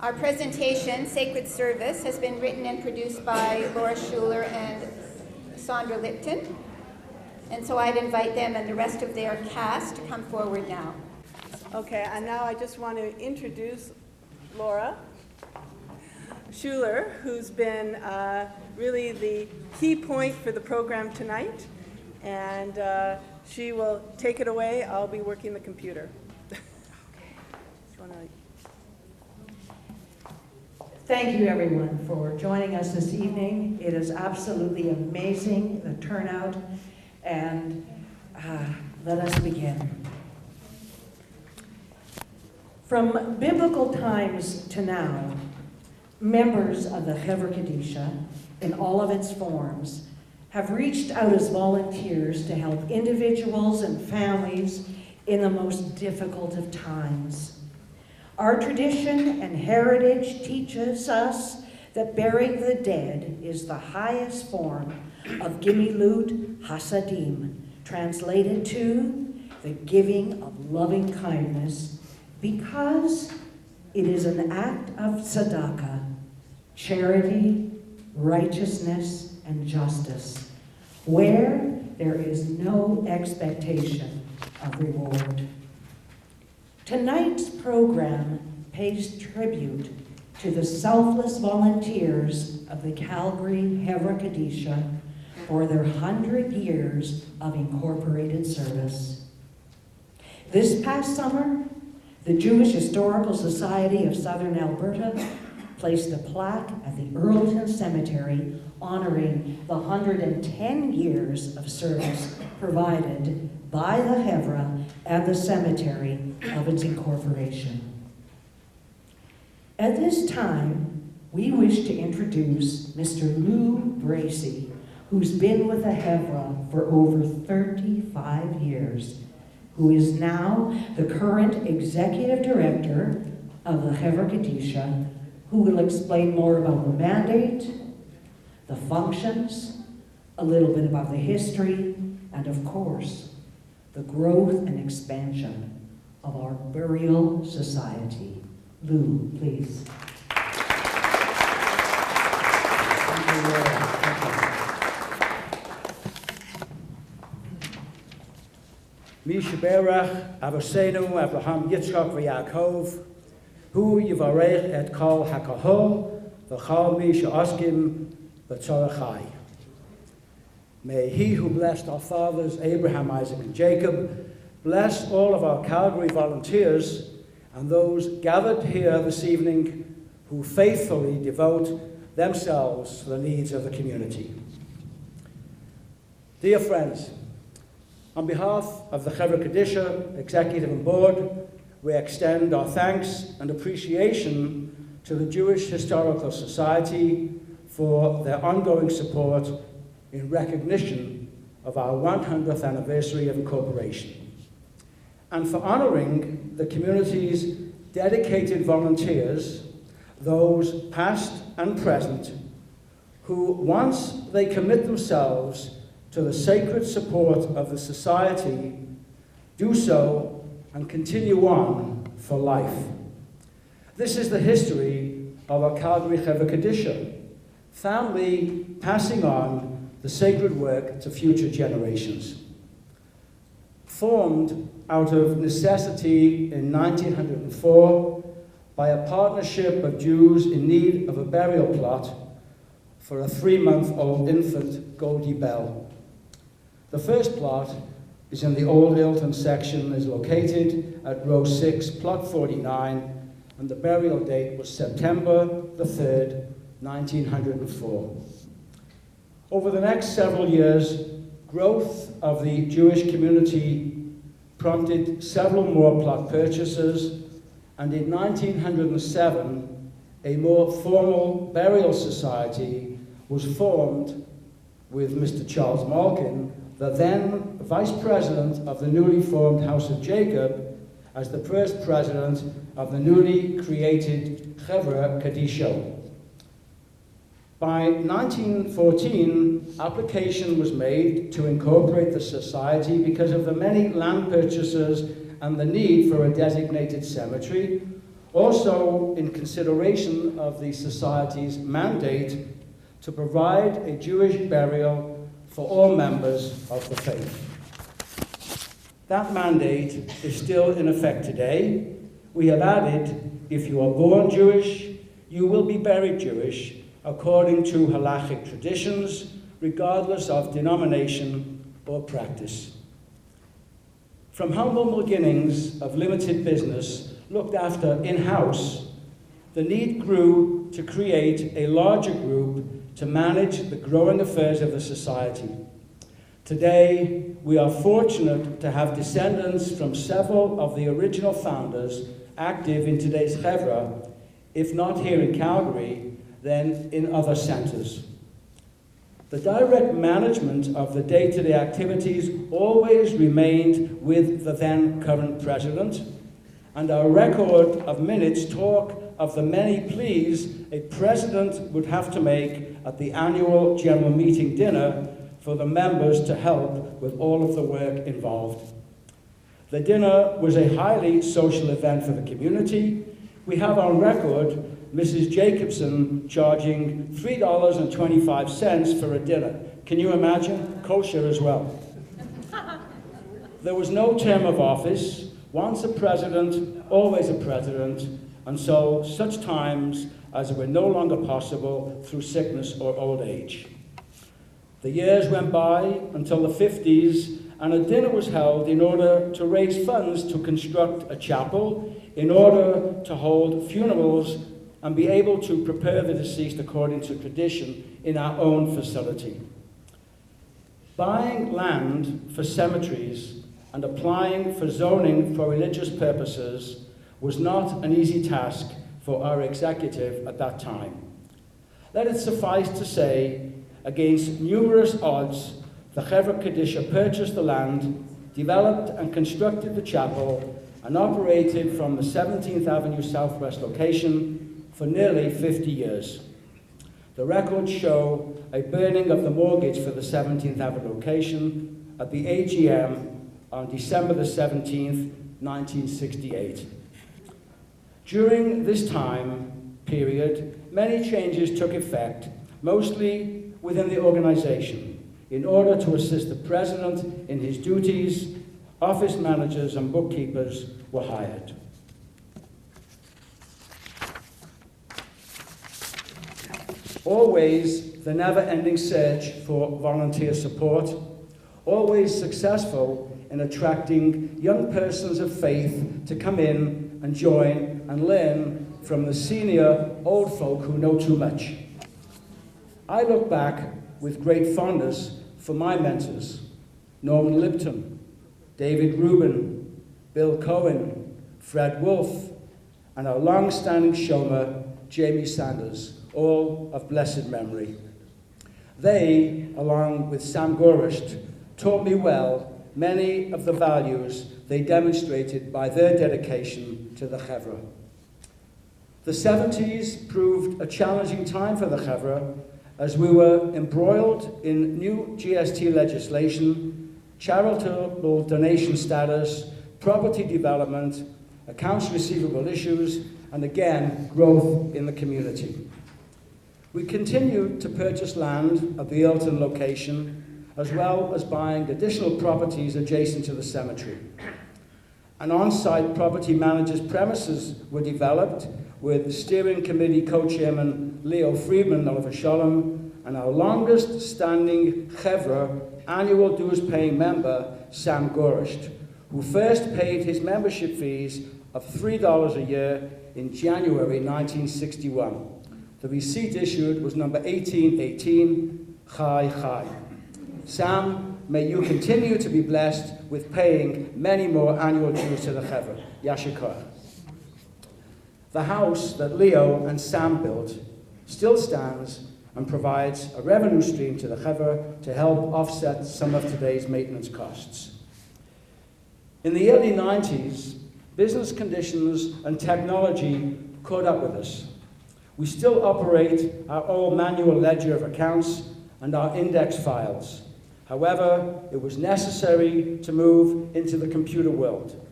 Our presentation, Sacred Service, has been written and produced by Laura Schuler and Sandra Lipton. And so I'd invite them and the rest of their cast to come forward now. Okay, and now I just want to introduce Laura Schuler, who's been really the key point for the program tonight. And she will take it away. I'll be working the computer. Thank you, everyone, for joining us this evening. It is absolutely amazing, the turnout, and let us begin. From biblical times to now, members of the Chevra Kadisha, in all of its forms, have reached out as volunteers to help individuals and families in the most difficult of times. Our tradition and heritage teaches us that burying the dead is the highest form of gimilut hasadim, translated to the giving of loving kindness, because it is an act of tzedakah, charity, righteousness, and justice, where there is no expectation of reward. Tonight's program pays tribute to the selfless volunteers of the Calgary Chevra Kadisha for their 100 years of incorporated service. This past summer, the Jewish Historical Society of Southern Alberta placed a plaque at the Earlton Cemetery honoring the 110 years of service provided by the Chevra and the cemetery of its incorporation. At this time, we wish to introduce Mr. Lou Bracey, who's been with the Chevra for over 35 years, who is now the current executive director of the Chevra Kadisha, who will explain more about the mandate, the functions, a little bit about the history, and of course, the growth and expansion of our burial society. Lou, please. Mi Sheberach, Avosenu, Avraham, Yitzchak, v'Yaakov, Hu Yivarech et Kol HaKahol, V'chal Mi She'oskim B'tzorachai. May he who blessed our fathers, Abraham, Isaac, and Jacob, bless all of our Calgary volunteers and those gathered here this evening who faithfully devote themselves to the needs of the community. Dear friends, on behalf of the Chevra Kadisha Executive and Board, we extend our thanks and appreciation to the Jewish Historical Society for their ongoing support in recognition of our 100th anniversary of incorporation, and for honoring the community's dedicated volunteers, those past and present, who, once they commit themselves to the sacred support of the society, do so and continue on for life. This is the history of our Calgary Chevra Kadisha, family passing on the sacred work to future generations. Formed out of necessity in 1904 by a partnership of Jews in need of a burial plot for a 3-month-old infant, Goldie Bell. The first plot is in the Old Ilton section, is located at row 6, plot 49, and the burial date was September the 3rd, 1904. Over the next several years, growth of the Jewish community prompted several more plot purchases, and in 1907, a more formal burial society was formed with Mr. Charles Malkin, the then vice president of the newly formed House of Jacob, as the first president of the newly created Chevra Kadisha. By 1914, application was made to incorporate the society because of the many land purchases and the need for a designated cemetery, Also, in consideration of the Society's mandate to provide a Jewish burial for all members of the faith. That mandate is still in effect today. We have added, if you are born Jewish, you will be buried Jewish according to halachic traditions, regardless of denomination or practice. From humble beginnings of limited business looked after in-house, the need grew to create a larger group to manage the growing affairs of the Society. Today, we are fortunate to have descendants from several of the original founders active in today's Chevra, if not here in Calgary, then in other centers. The direct management of the day-to-day activities always remained with the then current president, and our record of minutes talk of the many pleas a president would have to make at the annual general meeting dinner for the members to help with all of the work involved. The dinner was a highly social event for the community. We have on record Mrs. Jacobson charging $3.25 for a dinner. Can you imagine? Kosher as well. There was no term of office. Once a president, always a president, and so such times as were no longer possible through sickness or old age. The years went by until the 50s, and a dinner was held in order to raise funds to construct a chapel, in order to hold funerals and be able to prepare the deceased according to tradition in our own facility. Buying land for cemeteries and applying for zoning for religious purposes was not an easy task for our executive at that time. Let it suffice to say, against numerous odds, the Chevra Kadisha purchased the land, developed and constructed the chapel, and operated from the 17th Avenue Southwest location for nearly 50 years. The records show a burning of the mortgage for the 17th Avenue location at the AGM on December the 17th, 1968. During this time period, many changes took effect, mostly within the organization. In order to assist the president in his duties, office managers and bookkeepers were hired. Always the never-ending search for volunteer support, always successful in attracting young persons of faith to come in and join and learn from the senior old folk who know too much. I look back with great fondness for my mentors, Norman Lipton, David Rubin, Bill Cohen, Fred Wolfe, and our long-standing Shomer, Jamie Sanders, all of blessed memory. They, along with Sam Gorist, taught me well many of the values they demonstrated by their dedication to the Chevra. The 70s proved a challenging time for the Chevra as we were embroiled in new GST legislation, charitable donation status, property development, accounts receivable issues, and again, growth in the community. We continued to purchase land at the Earlton location, as well as buying additional properties adjacent to the cemetery. An on-site property manager's premises were developed with the steering committee co-chairman Leo Friedman, Oliver Sholem, and our longest-standing Chevra annual dues-paying member, Sam Gorist, who first paid his membership fees of $3 a year in January 1961. The receipt issued was number 1818, Chai Chai. Sam, may you continue to be blessed with paying many more annual dues to the Chevra. Yasher Koach. The house that Leo and Sam built still stands and provides a revenue stream to the Chevra to help offset some of today's maintenance costs. In the early 90s, business conditions and technology caught up with us. We still operate our old manual ledger of accounts and our index files. However, it was necessary to move into the computer world.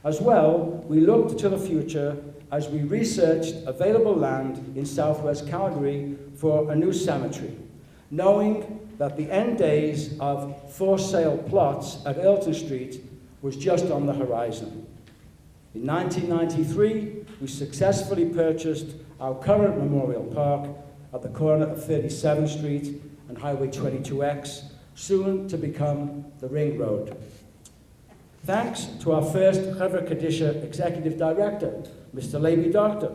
As well, we looked to the future as we researched available land in southwest Calgary for a new cemetery, knowing that the end days of for-sale plots at Earlton Street was just on the horizon. In 1993, we successfully purchased our current memorial park at the corner of 37th Street and Highway 22X, soon to become the Ring Road. Thanks to our first Chevra Kadisha Executive Director, Mr. Leiby Doctor,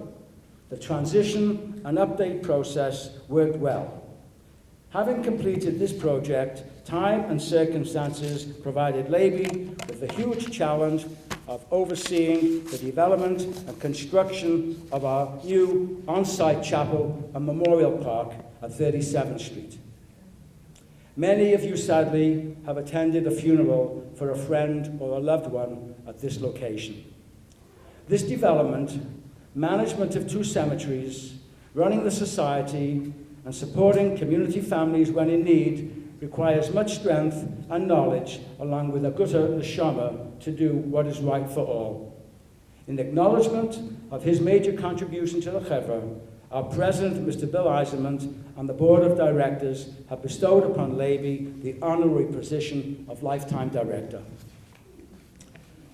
the transition and update process worked well. Having completed this project, time and circumstances provided Leiby with the huge challenge of overseeing the development and construction of our new on-site chapel and memorial park at 37th Street. Many of you, sadly, have attended a funeral for a friend or a loved one at this location. This development, management of 2 cemeteries, running the society, and supporting community families when in need requires much strength and knowledge, along with a gutter neshama to do what is right for all. In acknowledgement of his major contribution to the Chevra, our President, Mr. Bill Eisenman, and the Board of Directors have bestowed upon Leiby the honorary position of Lifetime Director.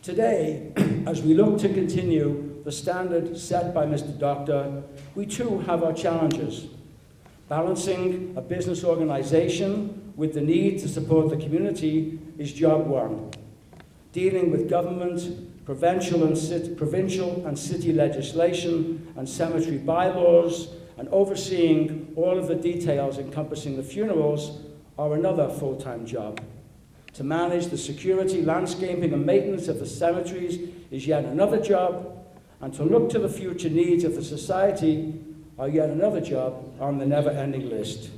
Today, as we look to continue the standard set by Mr. Doctor, we too have our challenges. Balancing a business organization with the need to support the community is job one. Dealing with government, provincial and city legislation and cemetery bylaws, and overseeing all of the details encompassing the funerals are another full-time job. To manage the security, landscaping, and maintenance of the cemeteries is yet another job, and to look to the future needs of the society are yet another job on the never-ending list.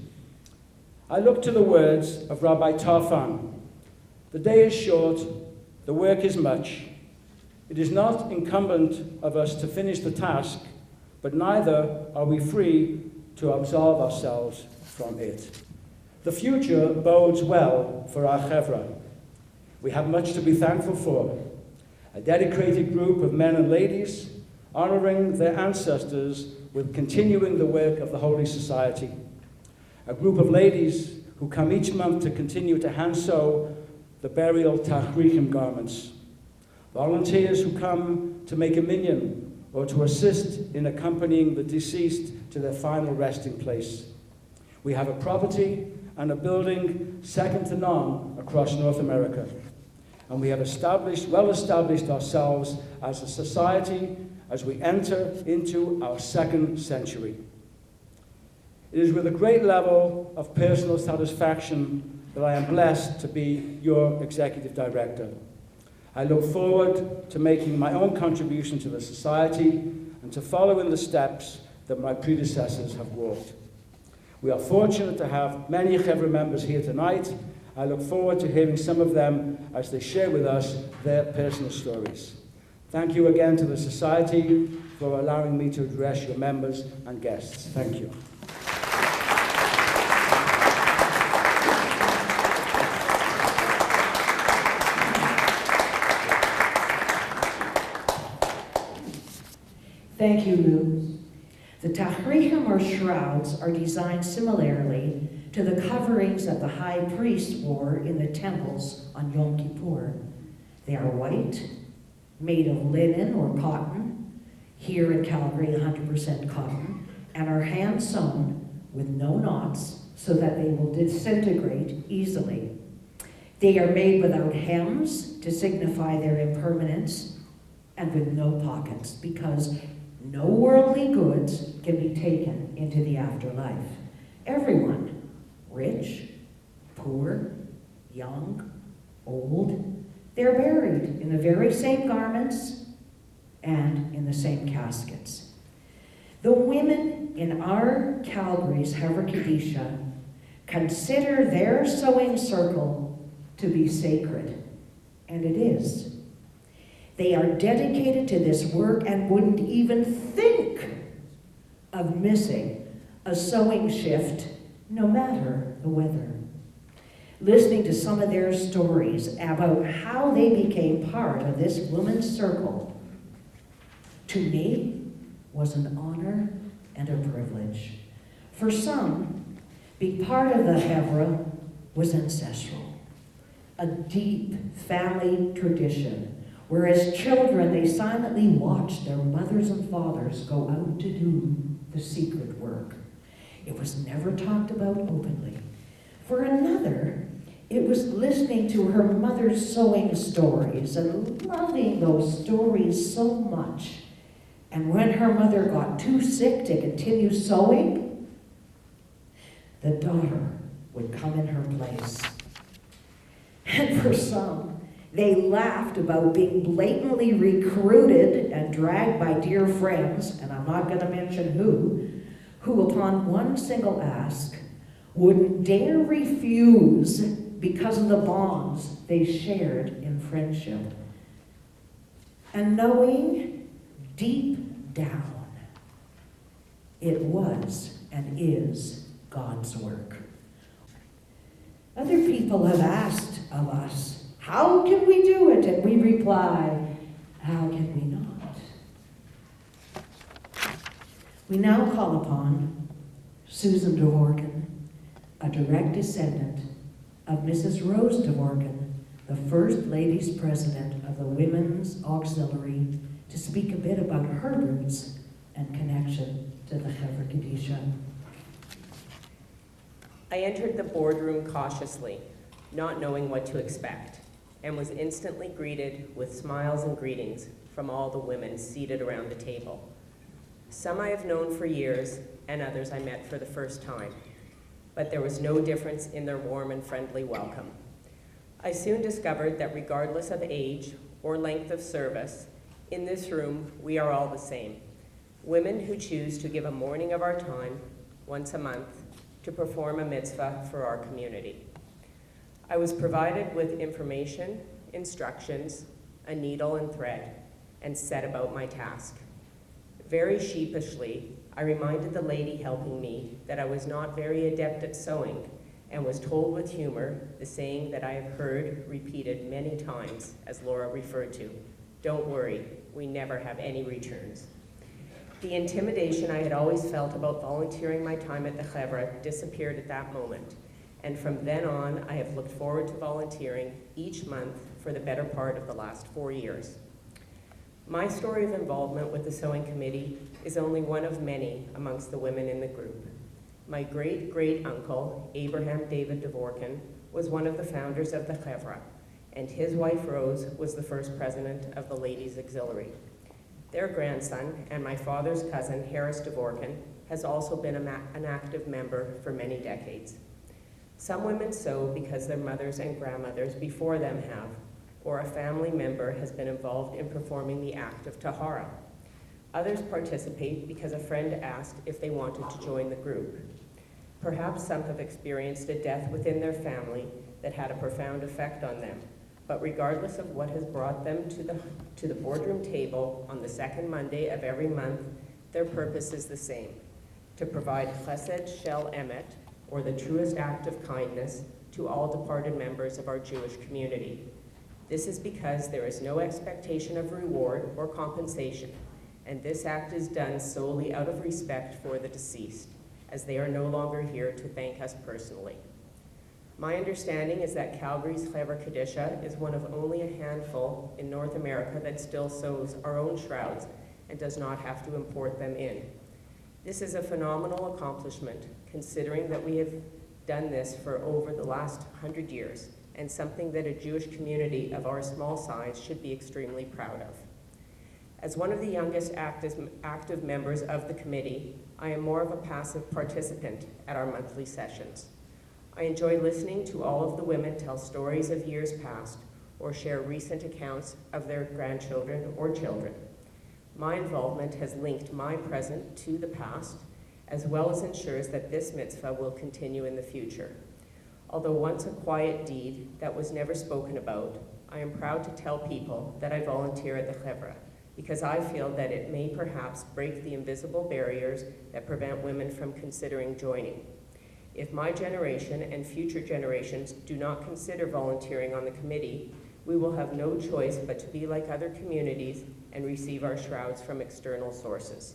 I look to the words of Rabbi Tarfan. The day is short, the work is much. It is not incumbent of us to finish the task, but neither are we free to absolve ourselves from it. The future bodes well for our Chevra. We have much to be thankful for. A dedicated group of men and ladies honoring their ancestors with continuing the work of the Holy Society. A group of ladies who come each month to continue to hand sew the burial tahrichim garments. Volunteers who come to make a minyan or to assist in accompanying the deceased to their final resting place. We have a property and a building second to none across North America. And we have well established ourselves as a society as we enter into our 2nd century. It is with a great level of personal satisfaction that I am blessed to be your Executive Director. I look forward to making my own contribution to the society and to follow in the steps that my predecessors have walked. We are fortunate to have many Chevra members here tonight. I look forward to hearing some of them as they share with us their personal stories. Thank you again to the Society for allowing me to address your members and guests. Thank you. Thank you, Lou. The tahrichim, or shrouds, are designed similarly to the coverings that the high priest wore in the temples on Yom Kippur. They are white, made of linen or cotton, here in Calgary 100% cotton, and are hand sewn with no knots so that they will disintegrate easily. They are made without hems to signify their impermanence, and with no pockets, because no worldly goods can be taken into the afterlife. Everyone, rich, poor, young, old, they're buried in the very same garments and in the same caskets. The women in our Calgary's Chevra Kadisha consider their sewing circle to be sacred, and it is. They are dedicated to this work and wouldn't even think of missing a sewing shift, no matter the weather. listening to some of their stories about how they became part of this women's circle, to me, was an honor and a privilege. For some, being part of the Chevra was ancestral, a deep family tradition, where as children they silently watched their mothers and fathers go out to do the secret work. It was never talked about openly. For another, it was listening to her mother's sewing stories and loving those stories so much. And when her mother got too sick to continue sewing, the daughter would come in her place. And for some, they laughed about being blatantly recruited and dragged by dear friends, and I'm not going to mention who upon one single ask wouldn't dare refuse because of the bonds they shared in friendship. And knowing deep down, it was and is God's work. Other people have asked of us, how can we do it? And we reply, how can we not? We now call upon Susan Dvorkin, a direct descendant of Mrs. Rose Dvorkin, the first ladies president of the Women's Auxiliary, to speak a bit about her roots and connection to the Chevra Kadisha. I entered the boardroom cautiously, not knowing what to expect, and was instantly greeted with smiles and greetings from all the women seated around the table. Some I have known for years, and others I met for the first time, but there was no difference in their warm and friendly welcome. I soon discovered that regardless of age or length of service, in this room we are all the same. Women who choose to give a morning of our time, once a month, to perform a mitzvah for our community. I was provided with information, instructions, a needle and thread, and set about my task. Very sheepishly, I reminded the lady helping me that I was not very adept at sewing, and was told with humor the saying that I have heard repeated many times, as Laura referred to, "Don't worry, we never have any returns." The intimidation I had always felt about volunteering my time at the Chevra disappeared at that moment, and from then on, I have looked forward to volunteering each month for the better part of the last 4 years. My story of involvement with the sewing committee is only one of many amongst the women in the group. My great-great-uncle, Abraham David Dvorkin, was one of the founders of the Chevra, and his wife Rose was the first president of the Ladies Auxiliary. Their grandson, and my father's cousin, Harris Dvorkin, has also been an active member for many decades. Some women sew because their mothers and grandmothers before them have, or a family member has been involved in performing the act of Tahara. Others participate because a friend asked if they wanted to join the group. Perhaps some have experienced a death within their family that had a profound effect on them. But regardless of what has brought them to the boardroom table on the second Monday of every month, their purpose is the same: to provide chesed shel emet, or the truest act of kindness, to all departed members of our Jewish community. This is because there is no expectation of reward or compensation, and this act is done solely out of respect for the deceased, as they are no longer here to thank us personally. My understanding is that Calgary's Chevra Kadisha is one of only a handful in North America that still sews our own shrouds and does not have to import them in. This is a phenomenal accomplishment, considering that we have done this for over the last 100 years, and something that a Jewish community of our small size should be extremely proud of. As one of the youngest active members of the committee, I am more of a passive participant at our monthly sessions. I enjoy listening to all of the women tell stories of years past or share recent accounts of their grandchildren or children. My involvement has linked my present to the past, as well as ensures that this mitzvah will continue in the future. Although once a quiet deed that was never spoken about, I am proud to tell people that I volunteer at the Chevra, because I feel that it may perhaps break the invisible barriers that prevent women from considering joining. If my generation and future generations do not consider volunteering on the committee, we will have no choice but to be like other communities and receive our shrouds from external sources.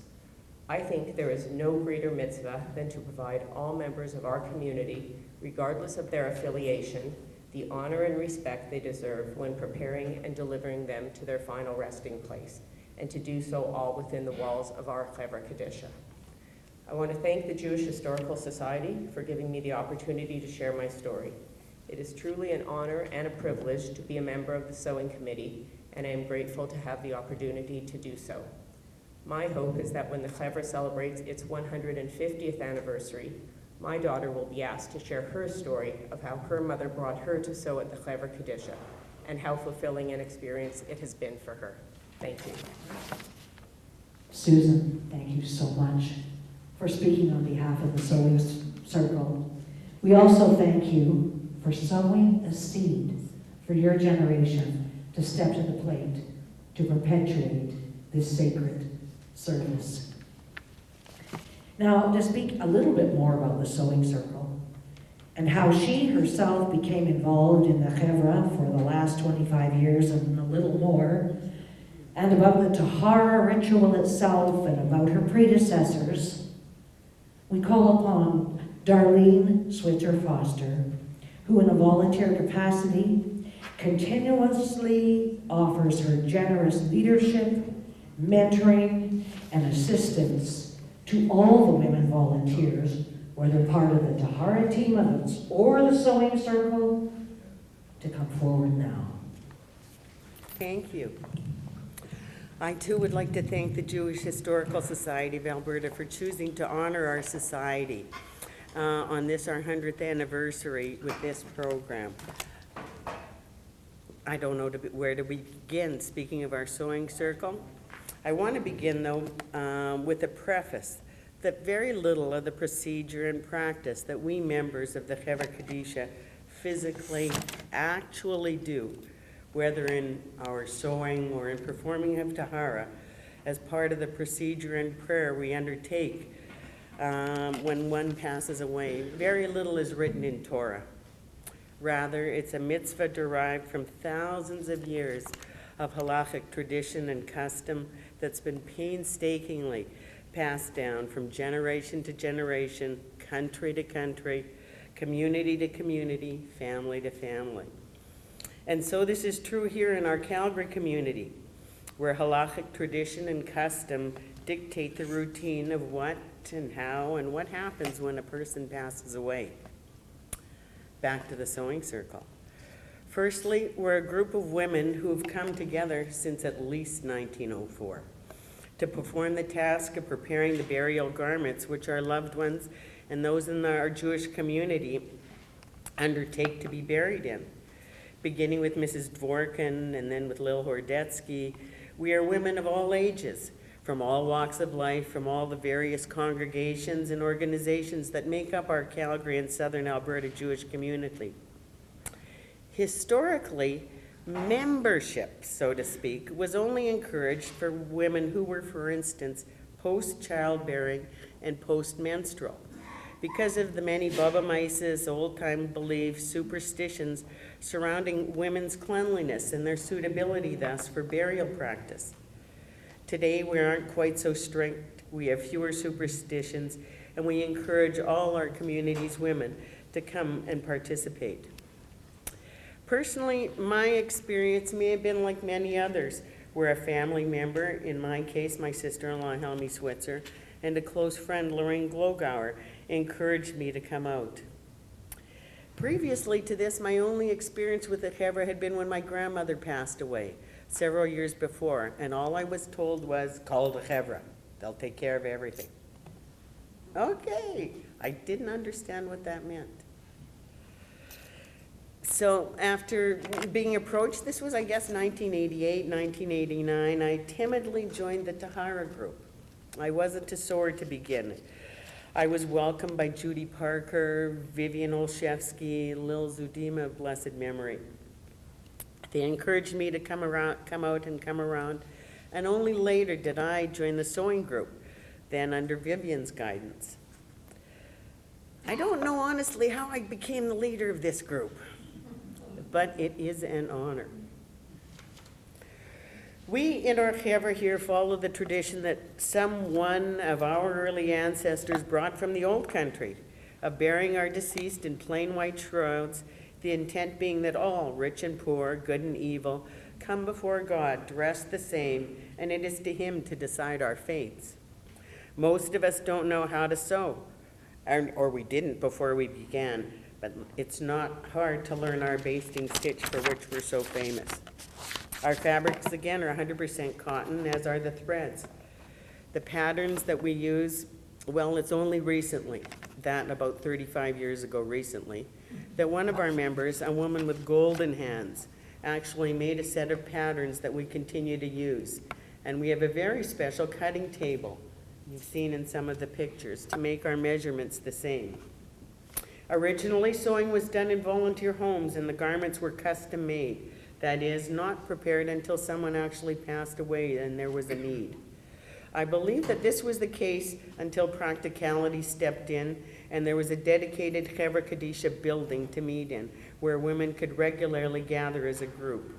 I think there is no greater mitzvah than to provide all members of our community, regardless of their affiliation, the honor and respect they deserve when preparing and delivering them to their final resting place, and to do so all within the walls of our Chevra Kadisha. I want to thank the Jewish Historical Society for giving me the opportunity to share my story. It is truly an honor and a privilege to be a member of the Sewing Committee, and I am grateful to have the opportunity to do so. My hope is that when the Chevra celebrates its 150th anniversary, my daughter will be asked to share her story of how her mother brought her to sew at the Chevra Kadisha, and how fulfilling an experience it has been for her. Thank you. Susan, thank you so much for speaking on behalf of the Sewing Circle. We also thank you for sowing a seed for your generation to step to the plate to perpetuate this sacred service. Now, to speak a little bit more about the Sewing Circle and how she herself became involved in the Chevra for the last 25 years and a little more, and about the Tahara ritual itself and about her predecessors, we call upon Darlene Switzer Foster, who in a volunteer capacity continuously offers her generous leadership, mentoring, and assistance to all the women volunteers, whether part of the Tahara team or the Sewing Circle, to come forward now. Thank you. I too would like to thank the Jewish Historical Society of Alberta for choosing to honor our society on this, our 100th anniversary, with this program. I don't know where to begin. Speaking of our Sewing Circle, I want to begin, though, with a preface that very little of the procedure and practice that we members of the Chevra Kadisha physically actually do, whether in our sewing or in performing of Tahara, as part of the procedure and prayer we undertake when one passes away. Very little is written in Torah. Rather, it's a mitzvah derived from thousands of years of halachic tradition and custom that's been painstakingly passed down from generation to generation, country to country, community to community, family to family. And so this is true here in our Calgary community, where halachic tradition and custom dictate the routine of what and how and what happens when a person passes away. Back to the Sewing Circle. Firstly, we're a group of women who have come together since at least 1904 to perform the task of preparing the burial garments which our loved ones and those in our Jewish community undertake to be buried in. Beginning with Mrs. Dvorkin and then with Lil Hordetsky, we are women of all ages, from all walks of life, from all the various congregations and organizations that make up our Calgary and Southern Alberta Jewish community. Historically, membership, so to speak, was only encouraged for women who were, for instance, post-childbearing and post-menstrual, because of the many Baba Mises, old-time beliefs, superstitions surrounding women's cleanliness and their suitability thus for burial practice. Today, we aren't quite so strict. We have fewer superstitions, and we encourage all our community's women to come and participate. Personally, my experience may have been like many others, where a family member, in my case, my sister-in-law, Helmi Switzer, and a close friend, Lorraine Glogauer, encouraged me to come out. Previously to this, my only experience with the Chevra had been when my grandmother passed away several years before, and all I was told was, call the Chevra. They'll take care of everything. Okay, I didn't understand what that meant. So after being approached, this was, I guess, 1988, 1989, I timidly joined the Tahara group. I wasn't a sewer to begin. I was welcomed by Judy Parker, Vivian Olszewski, Lil Zudima of blessed memory. They encouraged me to come out and come around, and only later did I join the sewing group, then under Vivian's guidance. I don't know honestly how I became the leader of this group, but it is an honor. We in our Chevra here follow the tradition that one of our early ancestors brought from the old country of burying our deceased in plain white shrouds, the intent being that all, rich and poor, good and evil, come before God dressed the same, and it is to Him to decide our fates. Most of us don't know how to sew, or we didn't before we began, but it's not hard to learn our basting stitch for which we're so famous. Our fabrics, again, are 100% cotton, as are the threads. The patterns that we use, well, it's only recently, that about 35 years ago recently, that one of our members, a woman with golden hands, actually made a set of patterns that we continue to use. And we have a very special cutting table, you've seen in some of the pictures, to make our measurements the same. Originally, sewing was done in volunteer homes and the garments were custom made. That is, not prepared until someone actually passed away and there was a need. I believe that this was the case until practicality stepped in and there was a dedicated Chevra Kadisha building to meet in, where women could regularly gather as a group.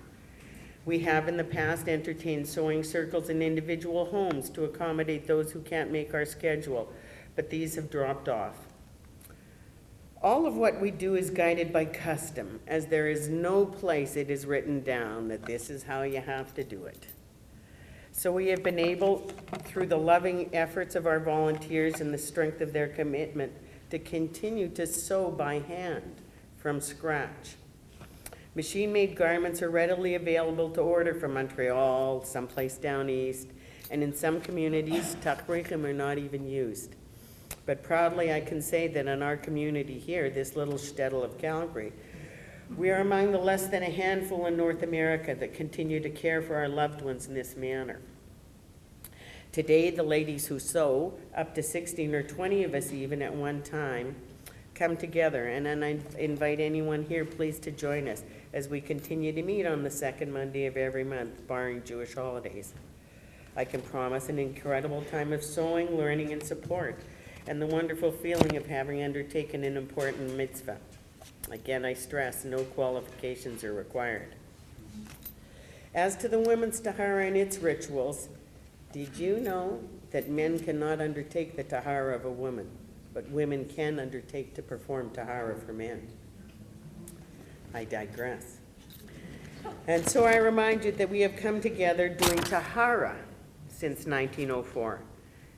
We have in the past entertained sewing circles in individual homes to accommodate those who can't make our schedule, but these have dropped off. All of what we do is guided by custom, as there is no place it is written down that this is how you have to do it. So we have been able, through the loving efforts of our volunteers and the strength of their commitment, to continue to sew by hand from scratch. Machine-made garments are readily available to order from Montreal, someplace down east, and in some communities, tachrichim are not even used. But proudly I can say that in our community here, this little shtetl of Calgary, we are among the less than a handful in North America that continue to care for our loved ones in this manner. Today, the ladies who sew, up to 16 or 20 of us even at one time, come together, and then I invite anyone here please to join us as we continue to meet on the second Monday of every month, barring Jewish holidays. I can promise an incredible time of sewing, learning, and support, and the wonderful feeling of having undertaken an important mitzvah. Again, I stress, no qualifications are required. As to the women's Tahara and its rituals, did you know that men cannot undertake the Tahara of a woman, but women can undertake to perform Tahara for men? I digress. And so I remind you that we have come together doing Tahara since 1904.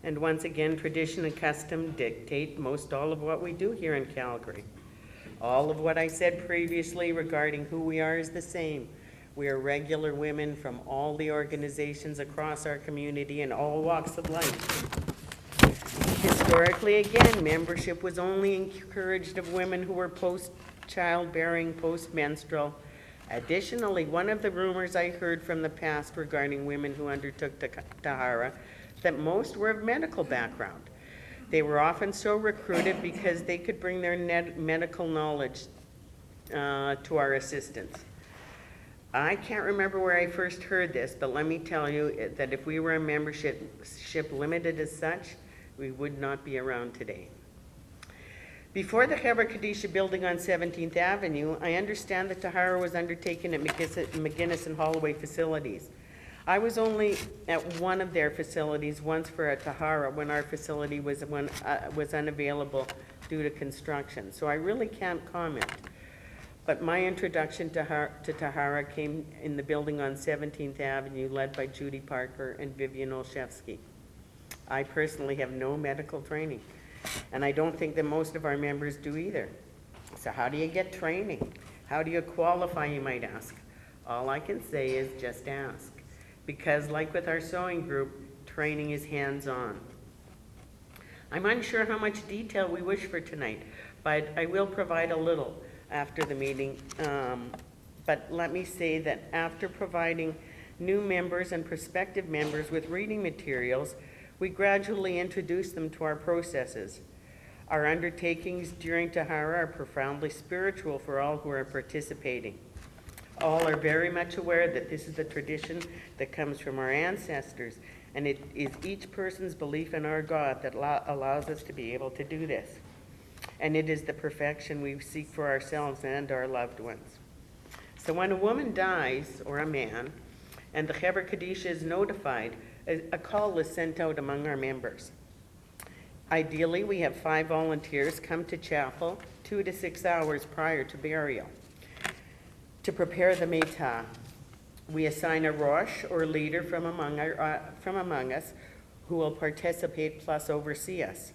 And once again, tradition and custom dictate most all of what we do here in Calgary. All of what I said previously regarding who we are is the same. We are regular women from all the organizations across our community in all walks of life. Historically, again, membership was only encouraged of women who were post-childbearing, post-menstrual. Additionally, one of the rumors I heard from the past regarding women who undertook Tahara, that most were of medical background. They were often so recruited because they could bring their medical knowledge to our assistance. I can't remember where I first heard this, but let me tell you that if we were a membership limited as such, we would not be around today. Before the Chevra Kadisha building on 17th Avenue, I understand that Tahara was undertaken at McGuinness and Holloway facilities. I was only at one of their facilities once for a Tahara when our facility was unavailable due to construction, so I really can't comment. But my introduction to Tahara came in the building on 17th Avenue, led by Judy Parker and Vivian Olszewski. I personally have no medical training, and I don't think that most of our members do either. So how do you get training? How do you qualify, you might ask? All I can say is just ask. Because like with our sewing group, training is hands-on. I'm unsure how much detail we wish for tonight, but I will provide a little after the meeting. But let me say that after providing new members and prospective members with reading materials, we gradually introduce them to our processes. Our undertakings during Tahara are profoundly spiritual for all who are participating. All are very much aware that this is a tradition that comes from our ancestors, and it is each person's belief in our God that allows us to be able to do this. and it is the perfection we seek for ourselves and our loved ones. So when a woman dies, or a man, and the Chevra Kadisha is notified, a call is sent out among our members. Ideally, we have 5 volunteers come to chapel 2 to 6 hours prior to burial to prepare the meta. We assign a rosh or leader from among us who will participate plus oversee us.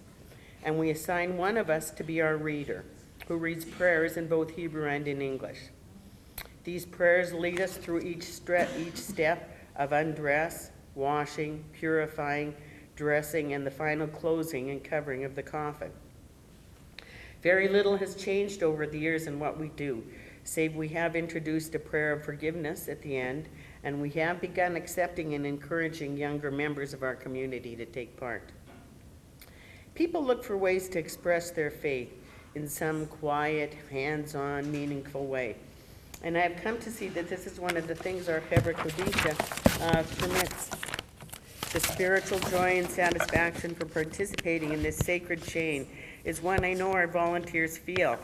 And we assign one of us to be our reader, who reads prayers in both Hebrew and in English. These prayers lead us through each step of undress, washing, purifying, dressing, and the final closing and covering of the coffin. Very little has changed over the years in what we do, save we have introduced a prayer of forgiveness at the end, and we have begun accepting and encouraging younger members of our community to take part. People look for ways to express their faith in some quiet, hands-on, meaningful way. And I've come to see that this is one of the things our Chevra Kadisha permits. The spiritual joy and satisfaction for participating in this sacred chain is one I know our volunteers feel,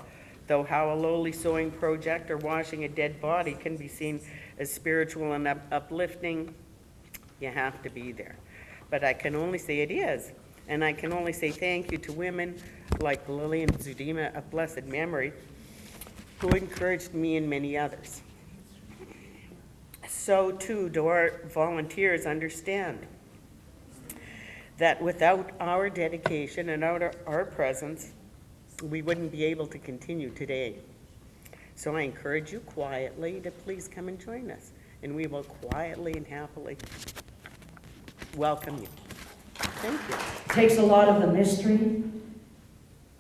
though how a lowly sewing project or washing a dead body can be seen as spiritual and uplifting, you have to be there. But I can only say it is, and I can only say thank you to women like Lily and Zudima of blessed memory, who encouraged me and many others. So too do our volunteers understand that without our dedication and our presence, we wouldn't be able to continue today. So I encourage you quietly to please come and join us, and we will quietly and happily welcome you. Thank you. Takes a lot of the mystery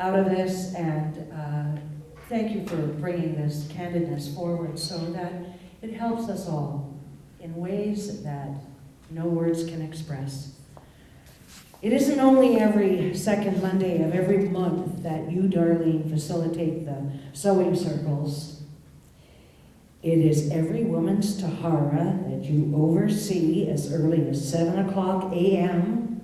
out of this, and thank you for bringing this candidness forward so that it helps us all in ways that no words can express. It isn't only every second Monday of every month that you, Darlene, facilitate the sewing circles. It is every woman's Tahara that you oversee as early as 7 o'clock a.m.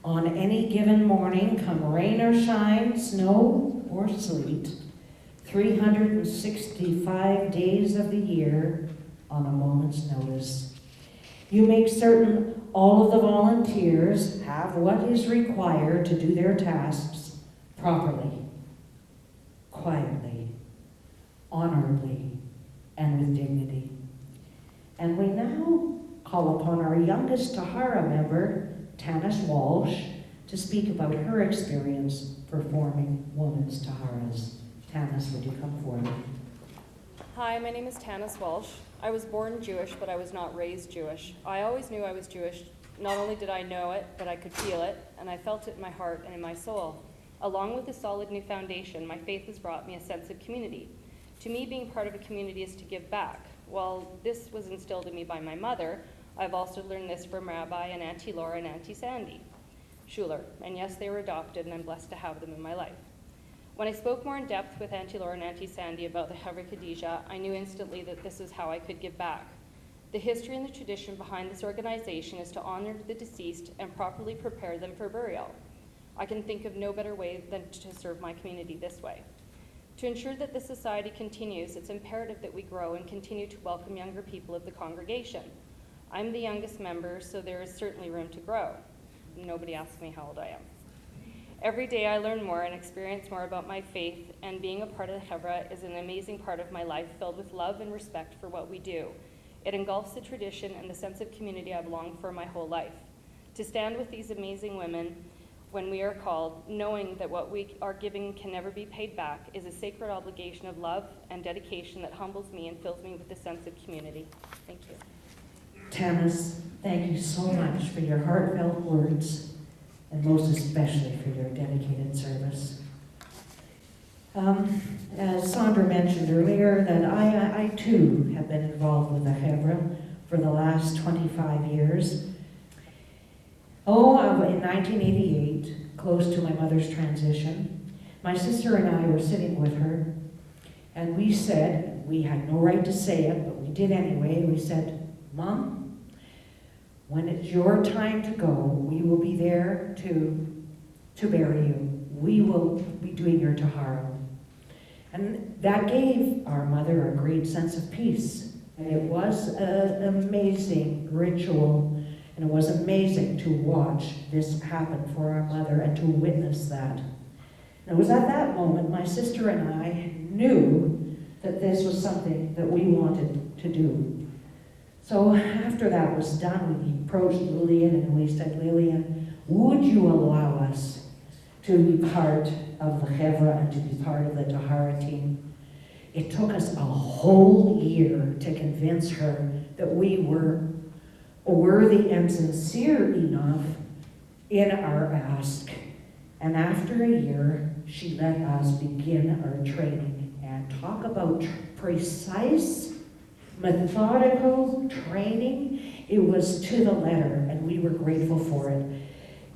on any given morning, come rain or shine, snow or sleet, 365 days of the year on a moment's notice. You make certain all of the volunteers have what is required to do their tasks properly, quietly, honorably, and with dignity. And we now call upon our youngest Tahara member, Tanis Walsh, to speak about her experience performing women's Taharas. Tanis, would you come forward? Hi, my name is Tanis Walsh. I was born Jewish, but I was not raised Jewish. I always knew I was Jewish. Not only did I know it, but I could feel it, and I felt it in my heart and in my soul. Along with a solid new foundation, my faith has brought me a sense of community. To me, being part of a community is to give back. While this was instilled in me by my mother, I've also learned this from Rabbi and Auntie Laura and Auntie Sandy Schuler. And yes, they were adopted, and I'm blessed to have them in my life. When I spoke more in depth with Auntie Laura and Auntie Sandy about the Chevra Kadisha, I knew instantly that this is how I could give back. The history and the tradition behind this organization is to honor the deceased and properly prepare them for burial. I can think of no better way than to serve my community this way. To ensure that this society continues, it's imperative that we grow and continue to welcome younger people of the congregation. I'm the youngest member, so there is certainly room to grow. Nobody asks me how old I am. Every day I learn more and experience more about my faith, and being a part of the Chevra is an amazing part of my life filled with love and respect for what we do. It engulfs the tradition and the sense of community I've longed for my whole life. To stand with these amazing women when we are called, knowing that what we are giving can never be paid back, is a sacred obligation of love and dedication that humbles me and fills me with a sense of community. Thank you. Tanis, thank you so much for your heartfelt words, and most especially for your dedicated service. As Sandra mentioned earlier, that I too have been involved with the Chevra for the last 25 years. In 1988, close to my mother's transition, my sister and I were sitting with her, and we said, we had no right to say it, but we did anyway, we said, "Mom, when it's your time to go, we will be there to to bury you. We will be doing your Tahara. And that gave our mother a great sense of peace. And it was an amazing ritual, and it was amazing to watch this happen for our mother and to witness that. And it was at that moment my sister and I knew that this was something that we wanted to do. So after that was done, we approached Lillian and we said, Lillian, would you allow us to be part of the Chevra and to be part of the Tahara team? It took us a whole year to convince her that we were worthy and sincere enough in our ask. And after a year, she let us begin our training and talk about precise, methodical training. It was to the letter, and we were grateful for it.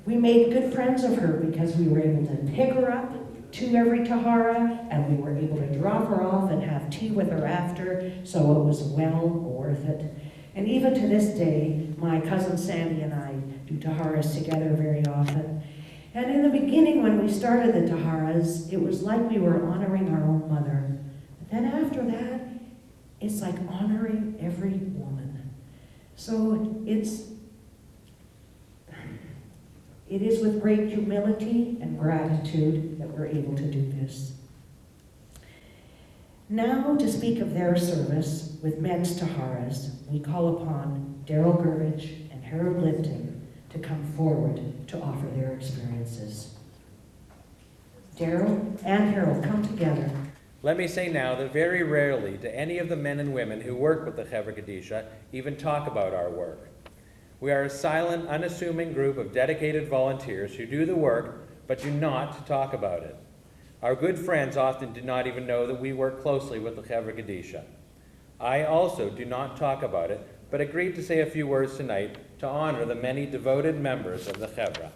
We made good friends of her because we were able to pick her up to every Tahara, and we were able to drop her off and have tea with her after, so it was well worth it. And even to this day, my cousin Sandy and I do Taharas together very often. And in the beginning, when we started the Taharas, it was like we were honoring our own mother. But then after that, it's like honoring every woman. So it is with great humility and gratitude that we're able to do this. Now, to speak of their service with men's Taharas, we call upon Daryl Gurvich and Harold Lipton to come forward to offer their experiences. Daryl and Harold, come together. Let me say now that very rarely do any of the men and women who work with the Chevra Kadisha even talk about our work. We are a silent, unassuming group of dedicated volunteers who do the work but do not talk about it. Our good friends often do not even know that we work closely with the Chevra Kadisha. I also do not talk about it, but agreed to say a few words tonight to honor the many devoted members of the Chevra.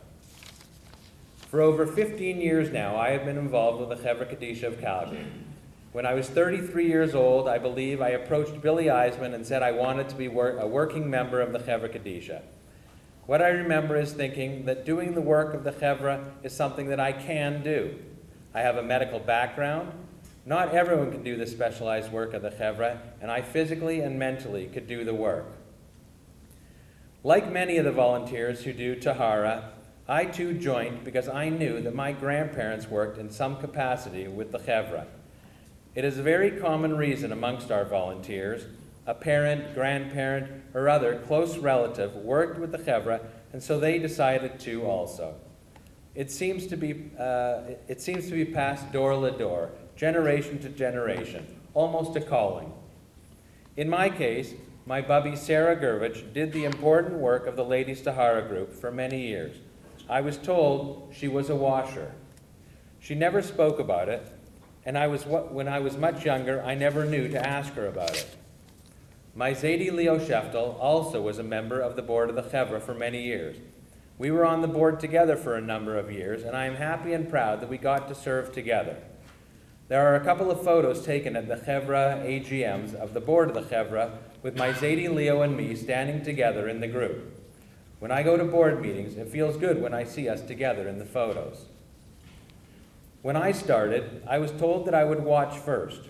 For over 15 years now, I have been involved with the Chevra Kadisha of Calgary. When I was 33 years old, I believe I approached Billy Eisman and said I wanted to be a working member of the Chevra Kadisha. What I remember is thinking that doing the work of the Chevra is something that I can do. I have a medical background. Not everyone can do the specialized work of the Chevra, and I physically and mentally could do the work. Like many of the volunteers who do Tahara, I too joined because I knew that my grandparents worked in some capacity with the Chevra. It is a very common reason amongst our volunteers. A parent, grandparent, or other close relative worked with the Chevra, and so they decided to also. It seems to be passed door to door, generation to generation, almost a calling. In my case, my bubby Sarah Gurvich did the important work of the Ladies Tahara group for many years. I was told she was a washer. She never spoke about it, and when I was much younger, I never knew to ask her about it. My Zaidi Leo Sheftel also was a member of the board of the Chevra for many years. We were on the board together for a number of years, and I am happy and proud that we got to serve together. There are a couple of photos taken at the Chevra AGMs of the board of the Chevra with my Zaidi Leo and me standing together in the group. When I go to board meetings, it feels good when I see us together in the photos. When I started, I was told that I would watch first.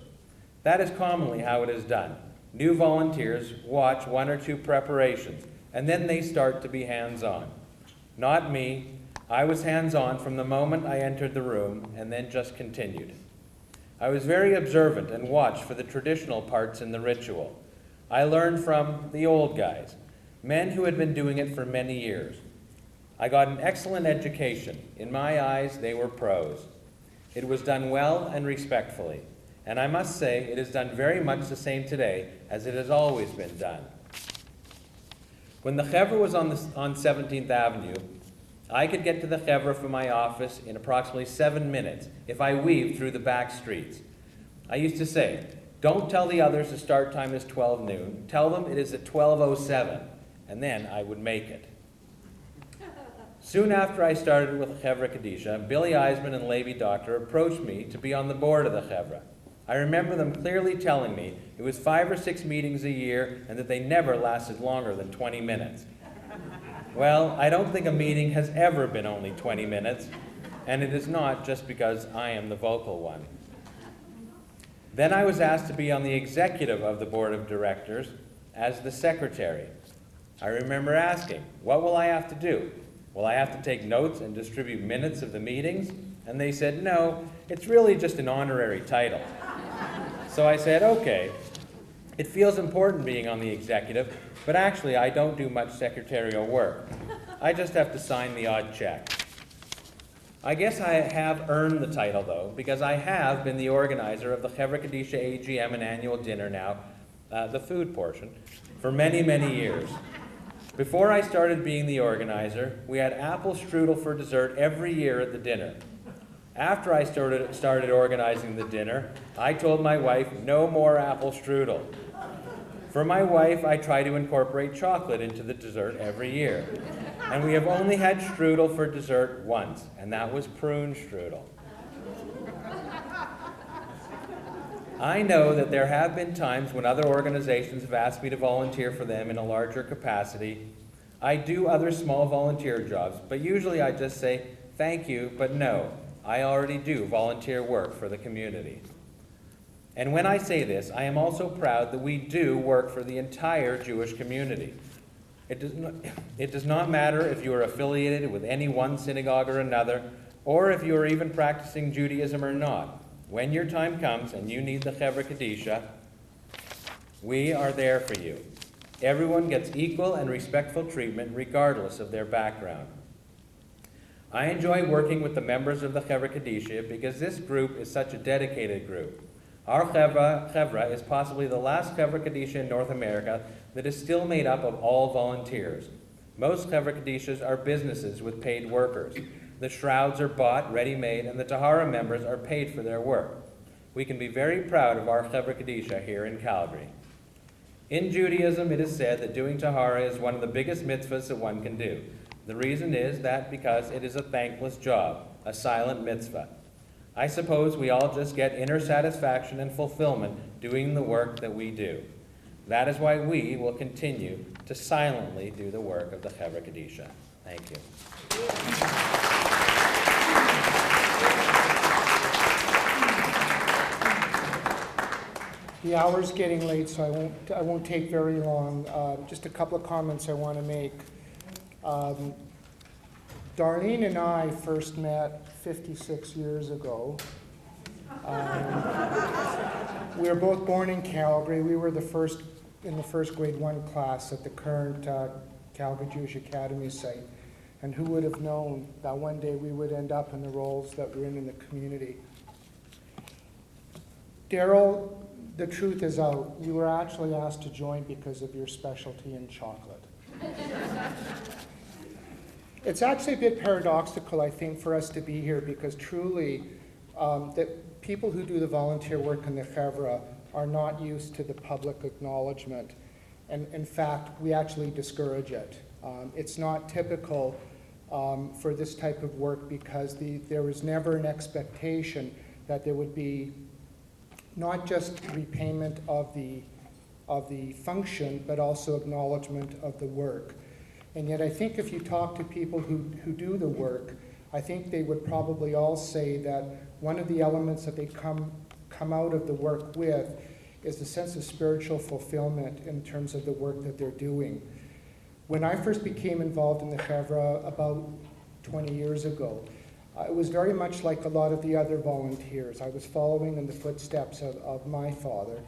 That is commonly how it is done. New volunteers watch one or two preparations, and then they start to be hands-on. Not me. I was hands-on from the moment I entered the room, and then just continued. I was very observant and watched for the traditional parts in the ritual. I learned from the old guys, men who had been doing it for many years. I got an excellent education. In my eyes, they were pros. It was done well and respectfully, and I must say it is done very much the same today as it has always been done. When the Chevra was on 17th Avenue, I could get to the Chevra from my office in approximately 7 minutes if I weaved through the back streets. I used to say, don't tell the others the start time is 12 noon, tell them it is at 12:07, and then I would make it. Soon after I started with the Chevra Kadisha, Billy Eisman and Levi Doctor approached me to be on the board of the Chevra. I remember them clearly telling me it was 5 or 6 meetings a year and that they never lasted longer than 20 minutes. Well, I don't think a meeting has ever been only 20 minutes. and it is not just because I am the vocal one. Then I was asked to be on the executive of the board of directors as the secretary. I remember asking, what will I have to do? Will I have to take notes and distribute minutes of the meetings? And they said, no, it's really just an honorary title. So I said, okay, it feels important being on the executive, but actually I don't do much secretarial work. I just have to sign the odd check. I guess I have earned the title, though, because I have been the organizer of the Chevra Kadisha AGM and annual dinner now, the food portion, for many, many years. Before I started being the organizer, we had apple strudel for dessert every year at the dinner. After I started organizing the dinner, I told my wife, no more apple strudel. For my wife, I try to incorporate chocolate into the dessert every year. And we have only had strudel for dessert once, and that was prune strudel. I know that there have been times when other organizations have asked me to volunteer for them in a larger capacity. I do other small volunteer jobs, but usually I just say, thank you, but no, I already do volunteer work for the community. And when I say this, I am also proud that we do work for the entire Jewish community. It does not matter if you are affiliated with any one synagogue or another, or if you are even practicing Judaism or not. When your time comes and you need the Chevra Kadisha, we are there for you. Everyone gets equal and respectful treatment regardless of their background. I enjoy working with the members of the Chevra Kadisha because this group is such a dedicated group. Our Chevra is possibly the last Chevra Kadisha in North America that is still made up of all volunteers. Most Chevra Kadishas are businesses with paid workers. The shrouds are bought, ready-made, and the Tahara members are paid for their work. We can be very proud of our Chevra Kadisha here in Calgary. In Judaism, it is said that doing Tahara is one of the biggest mitzvahs that one can do. The reason is that because it is a thankless job, a silent mitzvah. I suppose we all just get inner satisfaction and fulfillment doing the work that we do. That is why we will continue to silently do the work of the Chevra Kadisha. Thank you. The hour's getting late, so I won't take very long. Just a couple of comments I want to make. Darlene and I first met 56 years ago. We were both born in Calgary. We were in the first grade 1 class at the current Calgary Jewish Academy site. And who would have known that one day we would end up in the roles that we're in the community. Daryl, the truth is out. You were actually asked to join because of your specialty in chocolate. It's actually a bit paradoxical, I think, for us to be here because truly, that people who do the volunteer work in the Chevra are not used to the public acknowledgement. And in fact, we actually discourage it. It's not typical for this type of work because there was never an expectation that there would be not just repayment of the function, but also acknowledgement of the work. And yet I think if you talk to people who do the work, I think they would probably all say that one of the elements that they come out of the work with is the sense of spiritual fulfillment in terms of the work that they're doing. When I first became involved in the Chevra about 20 years ago, it was very much like a lot of the other volunteers. I was following in the footsteps of my father.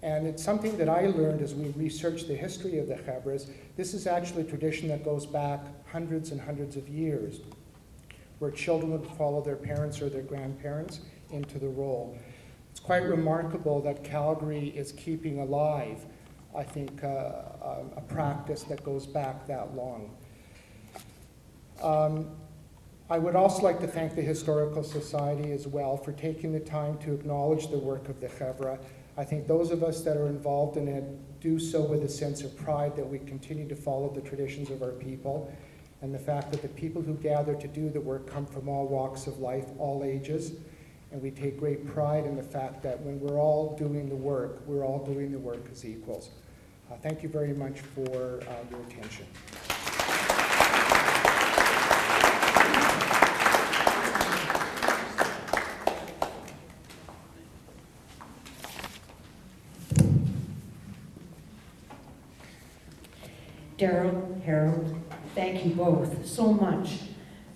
And it's something that I learned as we researched the history of the Chevras. This is actually a tradition that goes back hundreds and hundreds of years, where children would follow their parents or their grandparents into the role. It's quite remarkable that Calgary is keeping alive, I think, a practice that goes back that long. I would also like to thank the Historical Society as well for taking the time to acknowledge the work of the Chevra. I think those of us that are involved in it do so with a sense of pride that we continue to follow the traditions of our people, and the fact that the people who gather to do the work come from all walks of life, all ages, and we take great pride in the fact that when we're all doing the work, we're all doing the work as equals. Thank you very much for your attention. Daryl, Harold, thank you both so much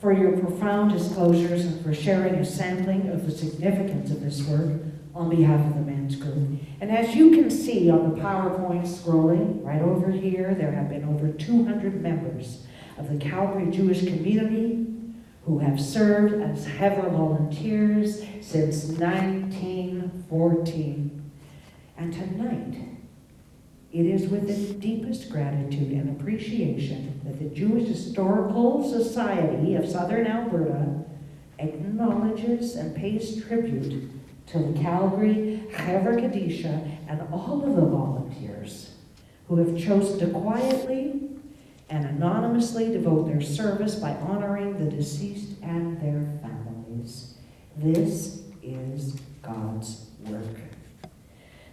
for your profound disclosures and for sharing a sampling of the significance of this work on behalf of the men's group. And as you can see on the PowerPoint scrolling right over here, there have been over 200 members of the Calgary Jewish community who have served as Chevra Volunteers since 1914. And tonight, it is with the deepest gratitude and appreciation that the Jewish Historical Society of Southern Alberta acknowledges and pays tribute to the Calgary Chevra Kadisha and all of the volunteers who have chosen to quietly and anonymously devote their service by honoring the deceased and their families. This is God's work.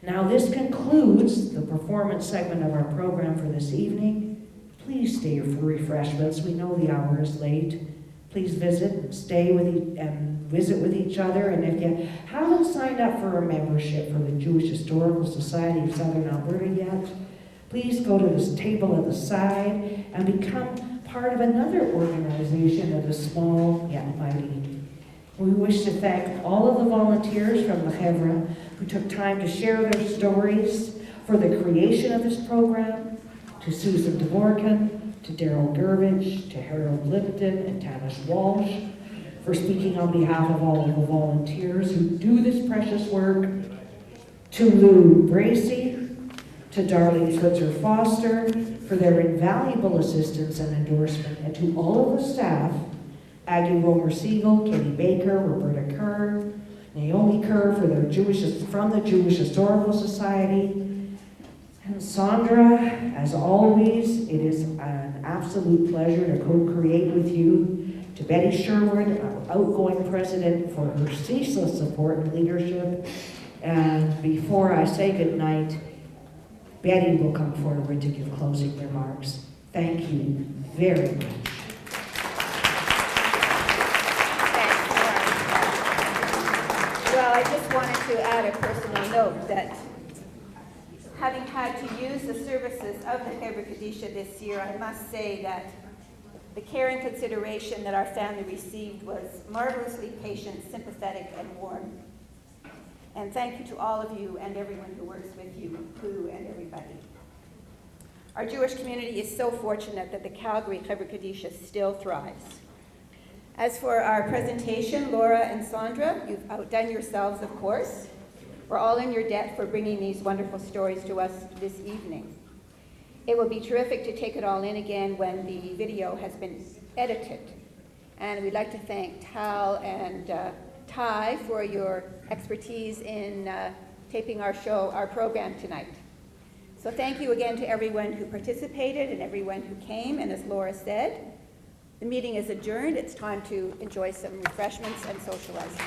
Now this concludes the performance segment of our program for this evening. Please stay for refreshments. We know the hour is late. Please visit and stay with visit with each other. And if you haven't signed up for a membership for the Jewish Historical Society of Southern Alberta yet, please go to this table at the side and become part of another organization that is small yet mighty. We wish to thank all of the volunteers from the Chevra who took time to share their stories for the creation of this program, to Susan Dvorkin, to Daryl Gervich, to Harold Lipton and Tanis Walsh for speaking on behalf of all of the volunteers who do this precious work, to Lou Bracey, to Darlene Switzer Foster for their invaluable assistance and endorsement, and to all of the staff, Aggie Romer Siegel, Katie Baker, Roberta Kerr, Naomi Kerr from the Jewish Historical Society, and Sandra, as always, it is an absolute pleasure to co-create with you. To Betty Sherwood, our outgoing president, for her ceaseless support and leadership. And before I say goodnight, Betty will come forward to give closing remarks. Thank you very much. Well, I just wanted to add a personal note that having had to use the services of the Chevra Kadisha this year, I must say that the care and consideration that our family received was marvelously patient, sympathetic, and warm. And thank you to all of you and everyone who works with you, Pooh and everybody. Our Jewish community is so fortunate that the Calgary Chevra Kadisha still thrives. As for our presentation, Laura and Sandra, you've outdone yourselves, of course. We're all in your debt for bringing these wonderful stories to us this evening. It will be terrific to take it all in again when the video has been edited. And we'd like to thank Tal and Ty for your expertise in taping our program tonight. So thank you again to everyone who participated and everyone who came. And as Laura said, the meeting is adjourned. It's time to enjoy some refreshments and socializing.